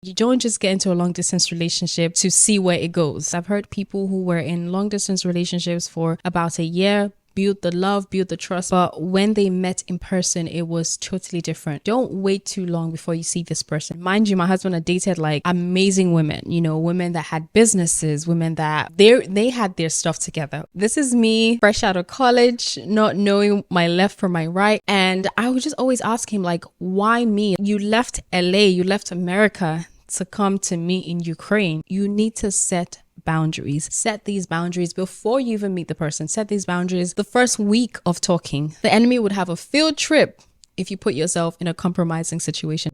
You don't just get into a long distance relationship to see where it goes. I've heard people who were in long distance relationships for about a year, build the love, build the trust, but when they met in person, it was totally different. Don't wait too long before you see this person. Mind you, my husband had dated like amazing women, women that had businesses, women that they had their stuff together. This is me fresh out of college, not knowing my left from my right, and I would just always ask him, like, why me? You left LA, you left America to come to me in Ukraine. You need to set boundaries. Set these boundaries before you even meet the person. Set these boundaries the first week of talking. The enemy would have a field trip if you put yourself in a compromising situation.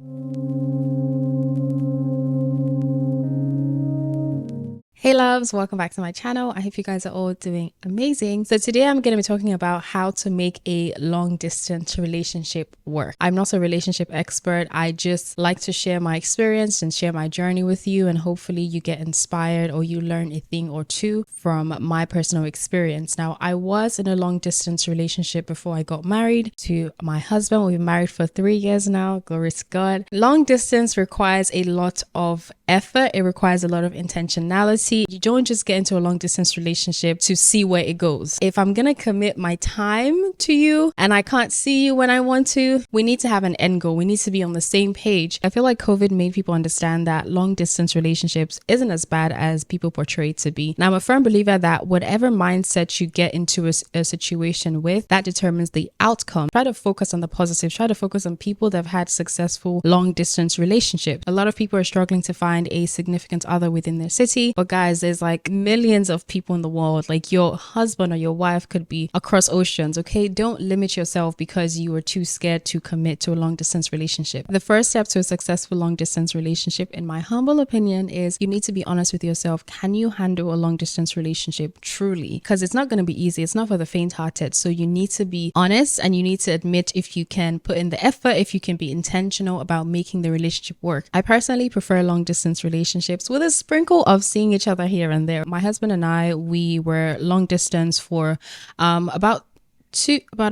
Hey loves, welcome back to my channel. I hope you guys are all doing amazing. So today I'm going to be talking about how to make a long distance relationship work. I'm not a relationship expert. I just like to share my experience and share my journey with you, and hopefully you get inspired or you learn a thing or two from my personal experience. Now, I was in a long distance relationship before I got married to my husband. We've been married for 3 years now. Glory to God. Long distance requires a lot of effort. It requires a lot of intentionality. You don't just get into a long distance relationship to see where it goes. If I'm going to commit my time to you and I can't see you when I want to, we need to have an end goal. We need to be on the same page. I feel like COVID made people understand that long distance relationships isn't as bad as people portray it to be. Now, I'm a firm believer that whatever mindset you get into a situation with, that determines the outcome. Try to focus on the positives. Try to focus on people that have had successful long distance relationships. A lot of people are struggling to find a significant other within their city, but guys, there's like millions of people in the world. Like, your husband or your wife could be across oceans. Okay, don't limit yourself because you are too scared to commit to a long distance relationship. The first step to a successful long distance relationship, in my humble opinion, is you need to be honest with yourself. Can you handle a long distance relationship truly? Because it's not going to be easy. It's not for the faint hearted. So you need to be honest, and you need to admit if you can put in the effort, if you can be intentional about making the relationship work. I personally prefer long distance relationships with a sprinkle of seeing each other here and there. My husband and I, we were long distance for about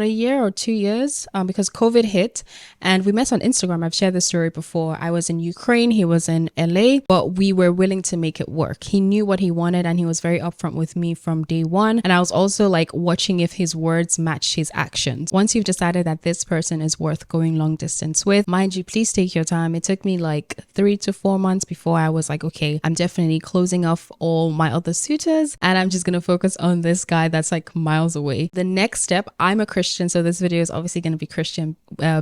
a year or 2 years because COVID hit, and we met on Instagram. I've shared this story before. I was in Ukraine, he was in LA, but we were willing to make it work. He knew what he wanted and he was very upfront with me from day one. And I was also like watching if his words matched his actions. Once you've decided that this person is worth going long distance with, mind you, please take your time. It took me like 3 to 4 months before I was like, okay, I'm definitely closing off all my other suitors and I'm just going to focus on this guy that's like miles away. The next step, I'm a Christian, so this video is obviously going to be Christian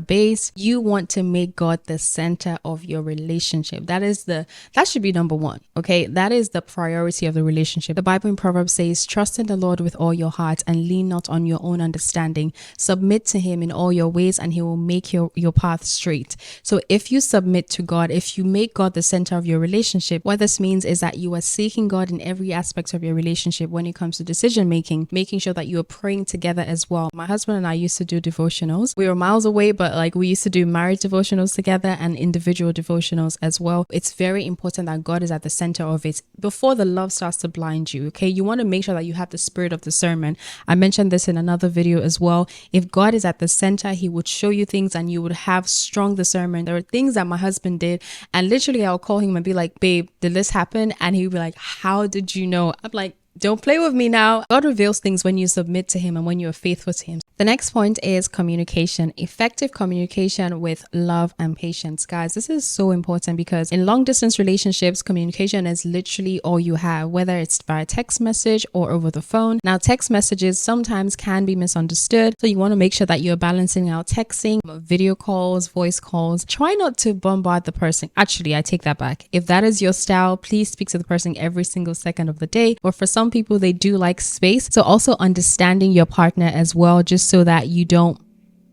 based. You want to make God the center of your relationship. That should be number one. Okay, that is the priority of the relationship. The Bible in Proverbs says, trust in the Lord with all your heart and lean not on your own understanding. Submit to him in all your ways and he will make your path straight. So if you submit to God, if you make God the center of your relationship, what this means is that you are seeking God in every aspect of your relationship. When it comes to decision making, making sure that you are praying together as well. My husband and I used to do devotionals. We were miles away, but like we used to do marriage devotionals together and individual devotionals as well. It's very important that God is at the center of it before the love starts to blind you. Okay, you want to make sure that you have the spirit of discernment. I mentioned this in another video as well. If God is at the center, he would show you things and you would have strong discernment. There are things that my husband did, and literally I'll call him and be like, babe, did this happen? And he would be like, how did you know? I'm like, don't play with me now. God reveals things when you submit to him and when you are faithful to him. The next point is communication. Effective communication with love and patience. Guys, this is so important because in long distance relationships, communication is literally all you have, whether it's via text message or over the phone. Now, text messages sometimes can be misunderstood. So you want to make sure that you're balancing out texting, video calls, voice calls. Try not to bombard the person. Actually, I take that back. If that is your style, please speak to the person every single second of the day. But for some people, they do like space. So also understanding your partner as well, just so that you don't,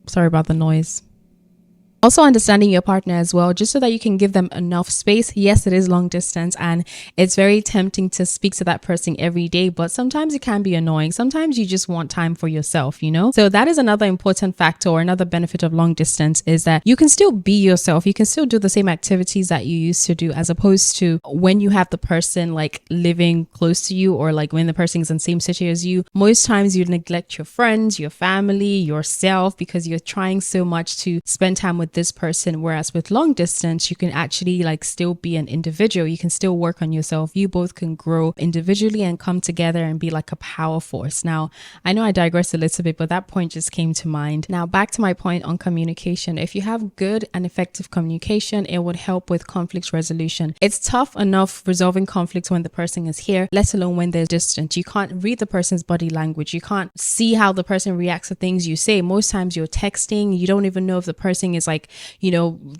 sorry about the noise. Also understanding your partner as well, just so that you can give them enough space. Yes, it is long distance and it's very tempting to speak to that person every day, but sometimes it can be annoying. Sometimes you just want time for yourself, you know? So that is another important factor or another benefit of long distance is that you can still be yourself. You can still do the same activities that you used to do, as opposed to when you have the person like living close to you, or like when the person is in the same city as you. Most times you neglect your friends, your family, yourself, because you're trying so much to spend time with with this person. Whereas with long distance, you can actually like still be an individual. You can still work on yourself. You both can grow individually and come together and be like a power force. Now, I know I digressed a little bit, but that point just came to mind. Now, back to my point on communication. If you have good and effective communication, it would help with conflict resolution. It's tough enough resolving conflicts when the person is here, let alone when they're distant. You can't read the person's body language. You can't see how the person reacts to things you say. Most times you're texting, you don't even know if the person is like,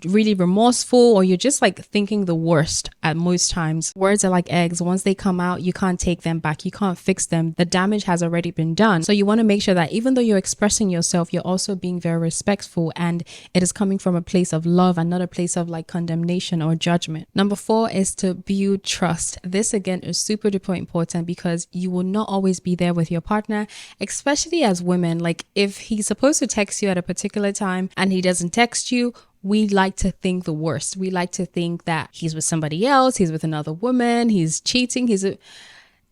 really remorseful, or you're just like thinking the worst at most times. Words are like eggs. Once they come out, you can't take them back. You can't fix them. The damage has already been done. So you want to make sure that even though you're expressing yourself, you're also being very respectful, and it is coming from a place of love and not a place of like condemnation or judgment. Number 4 is to build trust. This again is super duper important because you will not always be there with your partner, especially as women. Like if he's supposed to text you at a particular time and he doesn't text you, we like to think the worst. We like to think that he's with somebody else, he's with another woman, he's cheating,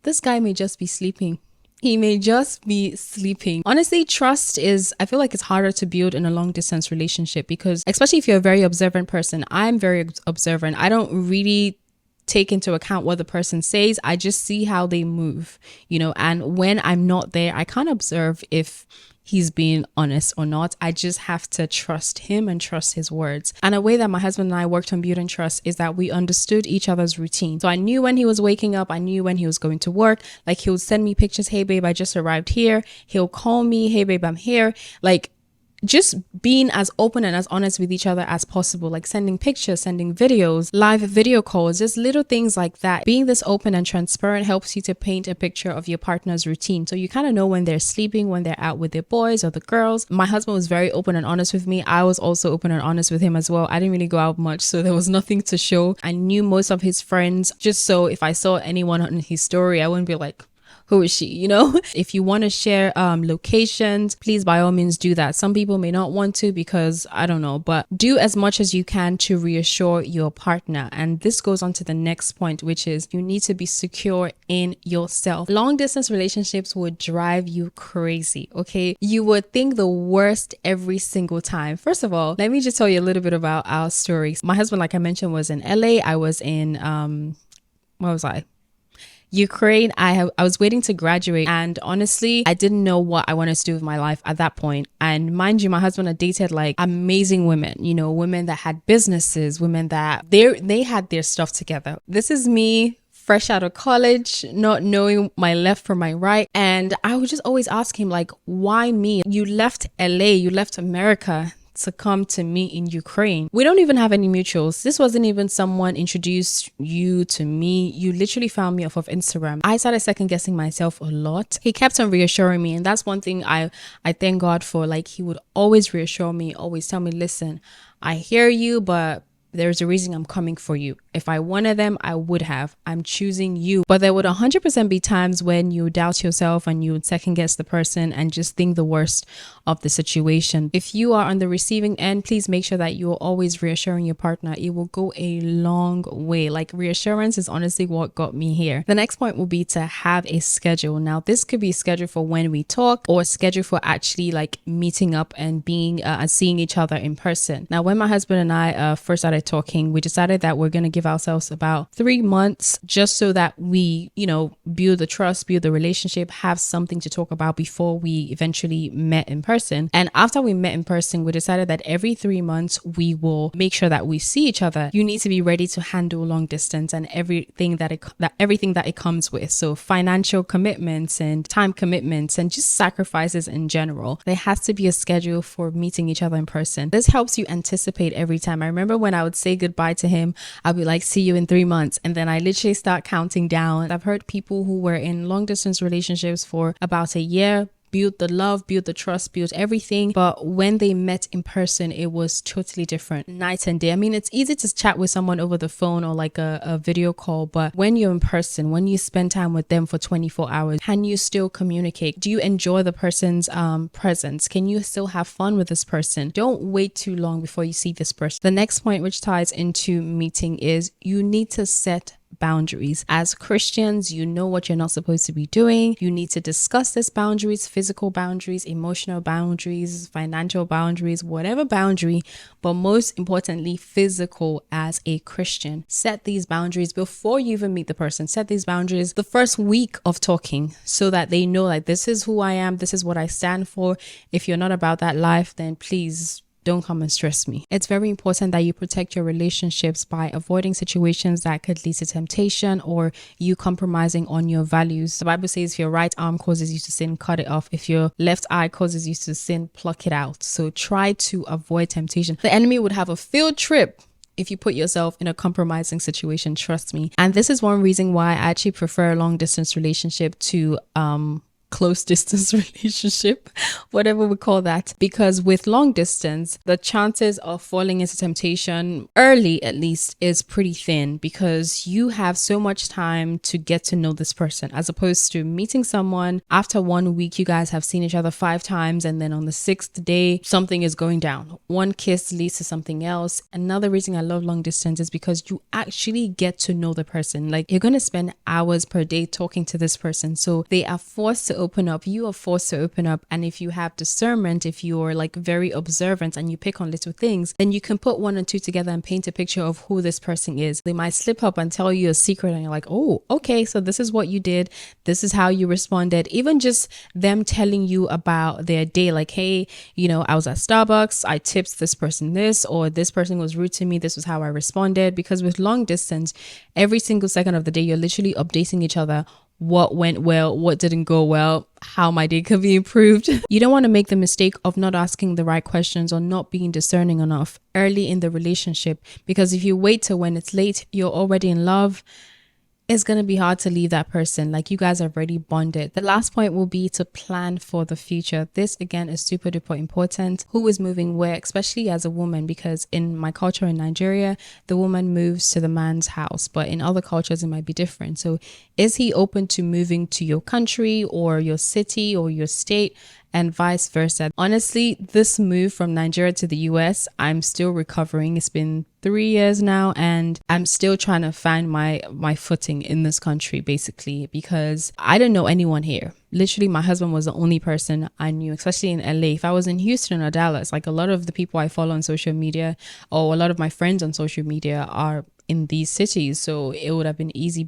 this guy may just be sleeping. He may just be sleeping. Honestly, trust I feel like it's harder to build in a long distance relationship because, especially if you're a very observant person, I'm very observant. I don't really take into account what the person says. I just see how they move, and when I'm not there, I can't observe if he's being honest or not. I just have to trust him and trust his words. And a way that my husband and I worked on building trust is that we understood each other's routine. So I knew when he was waking up, I knew when he was going to work. Like he would send me pictures, hey babe, I just arrived here. He'll call me, hey babe, I'm here. Like just being as open and as honest with each other as possible, like sending pictures, sending videos, live video calls, just little things like that. Being this open and transparent helps you to paint a picture of your partner's routine. So you kind of know when they're sleeping, when they're out with their boys or the girls. My husband was very open and honest with me. I was also open and honest with him as well. I didn't really go out much, so there was nothing to show. I knew most of his friends, just so if I saw anyone on his story, I wouldn't be like, who is she? If you want to share locations, please by all means do that. Some people may not want to because I don't know, but do as much as you can to reassure your partner. And this goes on to the next point, which is you need to be secure in yourself. Long distance relationships would drive you crazy. Okay, you would think the worst every single time. First of all, let me just tell you a little bit about our stories. My husband, like I mentioned, was in LA. I was in where was I? Ukraine. I was waiting to graduate, and honestly, I didn't know what I wanted to do with my life at that point. And mind you, my husband had dated like amazing women, women that had businesses, women that they had their stuff together. This is me, fresh out of college, not knowing my left from my right. And I would just always ask him, like, why me? You left LA, you left America to come to me in Ukraine. We don't even have any mutuals. This wasn't even someone introduced you to me. You literally found me off of Instagram. I started second guessing myself a lot. He kept on reassuring me, and that's one thing I thank God for. Like, he would always reassure me, always tell me, listen, I hear you, but there's a reason I'm coming for you. If I wanted them, I would have. I'm choosing you. But there would 100% be times when you doubt yourself and you would second guess the person and just think the worst of the situation. If you are on the receiving end, please make sure that you're always reassuring your partner. It will go a long way. Like, reassurance is honestly what got me here. The next point will be to have a schedule. Now, this could be scheduled for when we talk or scheduled for actually like meeting up and being and seeing each other in person. Now, when my husband and I first started talking, we decided that we're going to give ourselves about 3 months just so that we, build the trust, build the relationship, have something to talk about before we eventually met in person. And after we met in person, we decided that every 3 months we will make sure that we see each other. You need to be ready to handle long distance and everything that it comes with. So financial commitments and time commitments and just sacrifices in general. There has to be a schedule for meeting each other in person. This helps you anticipate every time. I remember when I would say goodbye to him, I'll be like, see you in 3 months. And then I literally start counting down. I've heard people who were in long distance relationships for about a year build the love, build the trust, build everything. But when they met in person, it was totally different. Night and day. I mean, it's easy to chat with someone over the phone or like a video call, but when you're in person, when you spend time with them for 24 hours, can you still communicate? Do you enjoy the person's presence? Can you still have fun with this person? Don't wait too long before you see this person. The next point, which ties into meeting, is you need to set boundaries. As Christians, you know what you're not supposed to be doing. You need to discuss these boundaries: physical boundaries, emotional boundaries, financial boundaries, whatever boundary, but most importantly, physical. As a Christian, set these boundaries before you even meet the person. Set these boundaries the first week of talking so that they know, like, this is who I am, this is what I stand for. If you're not about that life, then please don't come and stress me. It's very important that you protect your relationships by avoiding situations that could lead to temptation or you compromising on your values. The Bible says if your right arm causes you to sin, cut it off. If your left eye causes you to sin, pluck it out. So try to avoid temptation. The enemy would have a field trip if you put yourself in a compromising situation, trust me. And this is one reason why I actually prefer a long distance relationship to close distance relationship, whatever we call that, because with long distance, the chances of falling into temptation early, at least, is pretty thin, because you have so much time to get to know this person, as opposed to meeting someone after 1 week. You guys have seen each other 5 times, and then on the 6th day something is going down. One kiss leads to something else. Another reason I love long distance is because you actually get to know the person. Like, you're going to spend hours per day talking to this person, so they are forced to open up, you are forced to open up. And if you have discernment, if you're like very observant and you pick on little things, then you can put 1 and 2 together and paint a picture of who this person is. They might slip up and tell you a secret and you're like, oh, okay, so this is what you did, this is how you responded. Even just them telling you about their day, like, hey, you know, I was at Starbucks, I tipped this person this, or this person was rude to me, this was how I responded. Because with long distance, every single second of the day, you're literally updating each other: what went well, what didn't go well, how my day could be improved. You don't want to make the mistake of not asking the right questions or not being discerning enough early in the relationship, because if you wait till when it's late, you're already in love, it's going to be hard to leave that person. Like, you guys are already bonded. The last point will be to plan for the future. This again is super duper important. Who is moving where, especially as a woman, because in my culture in Nigeria, the woman moves to the man's house, but in other cultures it might be different. So is he open to moving to your country or your city or your state, and vice versa? Honestly, this move from Nigeria to the US, I'm still recovering. It's been 3 years now, and I'm still trying to find my footing in this country, basically, because I don't know anyone here. Literally, my husband was the only person I knew, especially in LA. If I was in Houston or Dallas, like, a lot of the people I follow on social media, or a lot of my friends on social media, are in these cities, so it would have been easy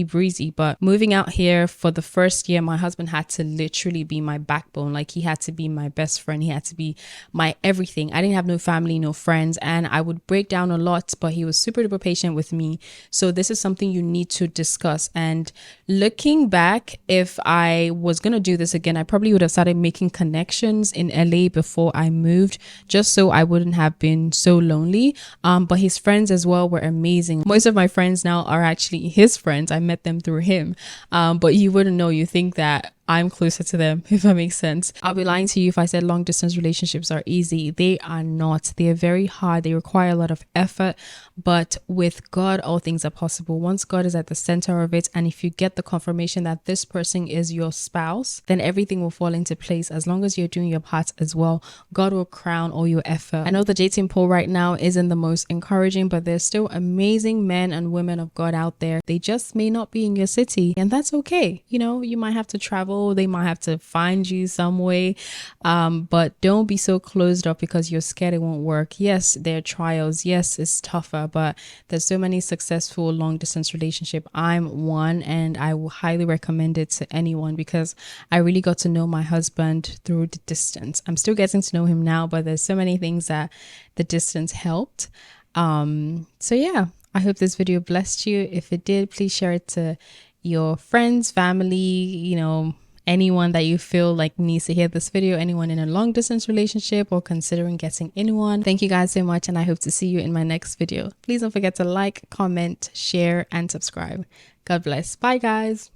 breezy. But moving out here for the first year, my husband had to literally be my backbone. Like, he had to be my best friend, he had to be my everything. I didn't have no family, no friends, and I would break down a lot, but he was super duper patient with me. So this is something you need to discuss. And looking back, if I was gonna do this again, I probably would have started making connections in LA before I moved, just so I wouldn't have been so lonely. But his friends as well were amazing. Most of my friends now are actually his friends. I met them through him. But you wouldn't know. You think that I'm closer to them, if that makes sense. I'll be lying to you if I said long distance relationships are easy. They are not. They are very hard. They require a lot of effort. But with God, all things are possible. Once God is at the center of it, and if you get the confirmation that this person is your spouse, then everything will fall into place. As long as you're doing your part as well, God will crown all your effort. I know the dating pool right now isn't the most encouraging, but there's still amazing men and women of God out there. They just may not be in your city, and that's okay. You know, you might have to travel. They might have to find you some way, but don't be so closed up because you're scared it won't work. Yes, there are trials. Yes, it's tougher, but there's so many successful long distance relationship. I'm one, and I will highly recommend it to anyone, because I really got to know my husband through the distance. I'm still getting to know him now, but there's so many things that the distance helped. So yeah, I hope this video blessed you. If it did, please share it to your friends, family, you know, anyone that you feel like needs to hear this video, anyone in a long distance relationship or considering getting anyone. Thank you guys so much, and I hope to see you in my next video. Please don't forget to like, comment, share, and subscribe. God bless. Bye guys.